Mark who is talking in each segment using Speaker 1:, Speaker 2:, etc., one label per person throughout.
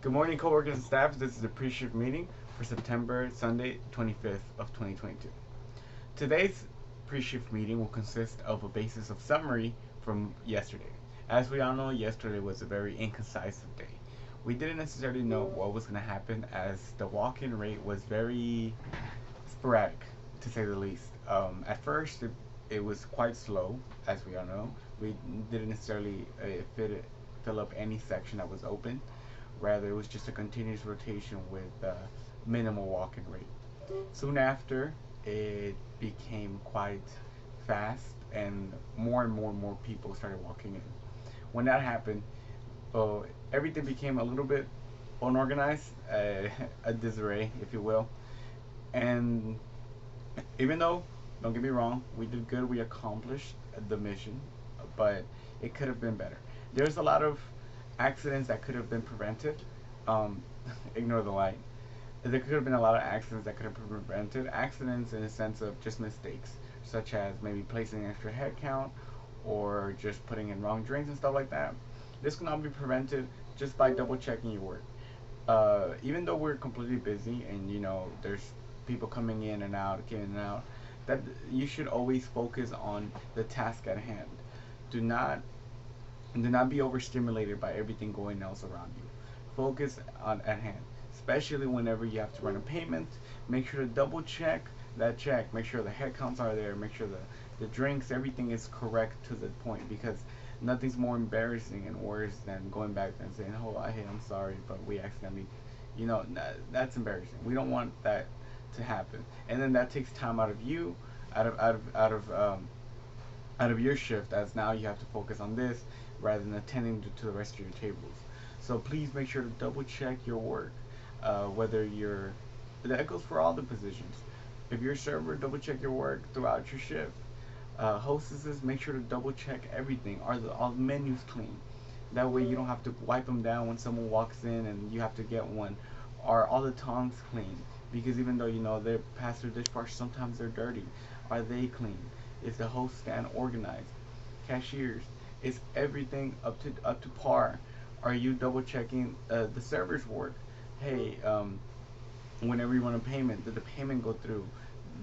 Speaker 1: Good morning, coworkers and staff. This is the Preshift meeting for Sunday, 25th of 2022. Today's Preshift meeting will consist of a basis of summary from yesterday. As we all know, yesterday was a very incisive day. We didn't necessarily know what was going to happen as the walk-in rate was very sporadic, to say the least. At first, it was quite slow, as we all know. We didn't necessarily fill up any section that was open. Rather, it was just a continuous rotation with minimal walk-in rate. Soon after, it became quite fast, and more people started walking in. When that happened, uh, everything became a little bit unorganized, a disarray, if you will. And even though, don't get me wrong, we did good, we accomplished the mission, but it could have been better. There's a lot of accidents that could have been prevented. Um, Ignore the light. There could have been a lot of accidents that could have been prevented. Accidents in the sense of just mistakes, such as maybe placing extra head count or just putting in wrong drinks and stuff like that. This can all be prevented just by double checking your work. Even though we're completely busy and there's people coming in and out, that you should always focus on the task at hand. Do not do not be overstimulated by everything going else around you. Focus on at hand, especially whenever you have to run a payment. Make sure to double check that check. Make sure the head counts are there. Make sure the drinks, everything is correct to the point, because nothing's more embarrassing and worse than going back and saying, "Oh, hey, I'm sorry, but we accidentally," that's embarrassing. We don't want that to happen, and then that takes time out of you, out of your shift, as now you have to focus on this rather than attending to the rest of your tables. So please make sure to double check your work, whether you're that goes for all the positions. If you're a server, double check your work throughout your shift. Hostesses, make sure to double check everything. Are all the menus clean? That way you don't have to wipe them down when someone walks in and you have to get one. Are all the tongs clean? Because even though they're past their dishwasher, sometimes they're dirty. Are they clean? Is the host stand organized? Cashiers, is everything up to par? Are you double checking the server's work? Hey, whenever you run a payment, did the payment go through?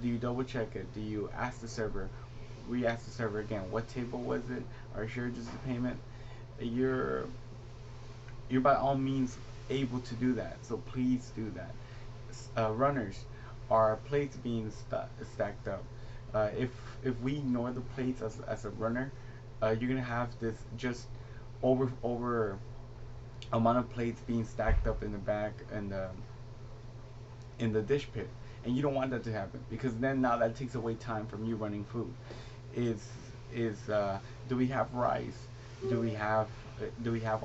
Speaker 1: Do you double check it? Do you ask the server? Re-ask the server again. What table was it? Are you sure it's just the payment? You're you're by all means able to do that. So please do that. Runners, are plates being stacked up? If we ignore the plates as a runner, you're gonna have this just over amount of plates being stacked up in the back and in the dish pit, and you don't want that to happen, because then now that takes away time from you running food. Is is do we have rice? Do we have do we have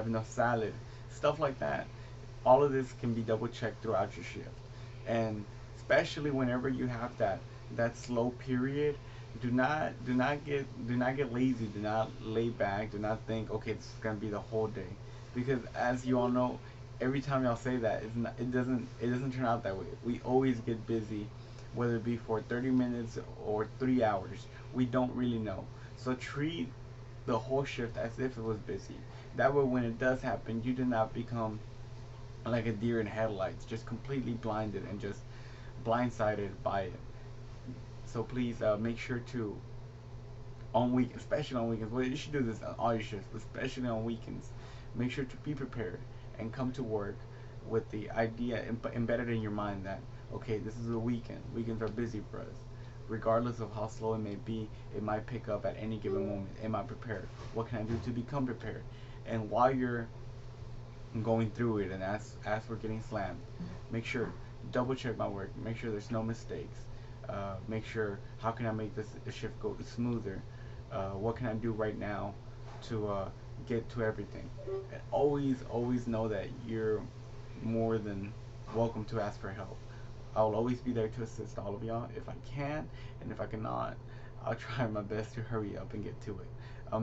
Speaker 1: enough salad? Stuff like that. All of this can be double checked throughout your shift, and especially whenever you have that slow period. Do not get lazy. Do not lay back. Do not think, okay, this is gonna be the whole day, because as you all know, every time y'all say that, it doesn't turn out that way. We always get busy, whether it be for 30 minutes or 3 hours. We don't really know. So treat the whole shift as if it was busy. That way, when it does happen, you do not become like a deer in headlights, just completely blinded and just blindsided by it. So please make sure to, especially on weekends. Well, you should do this on all your shifts, but especially on weekends. Make sure to be prepared and come to work with the idea embedded in your mind that, okay, this is a weekend. Weekends are busy for us. Regardless of how slow it may be, it might pick up at any given moment. Am I prepared? What can I do to become prepared? And while you're going through it, and as we're getting slammed, make sure double check my work. Make sure there's no mistakes. Make sure, how can I make this shift go smoother? What can I do right now to get to everything? And always know that you're more than welcome to ask for help. I will always be there to assist all of y'all if I can, and if I cannot, I'll try my best to hurry up and get to it.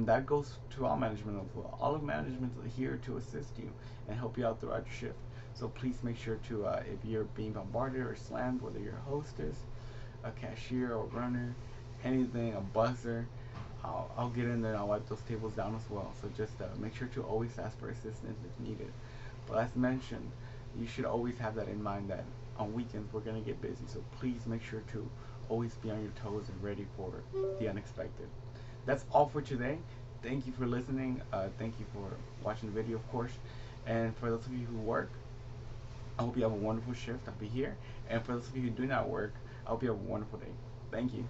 Speaker 1: That goes to all management as well. All of management is here to assist you and help you out throughout your shift. So please make sure to, if you're being bombarded or slammed, whether you're a hostess, a cashier, or runner, anything, a buzzer, I'll get in there and I'll wipe those tables down as well. So just make sure to always ask for assistance if needed. But as mentioned, you should always have that in mind that on weekends we're gonna get busy. So please make sure to always be on your toes and ready for the unexpected. That's all for today. Thank you for listening. Thank you for watching the video, of course. And for those of you who work, I hope you have a wonderful shift. I'll be here. And for those of you who do not work, I hope you have a wonderful day. Thank you.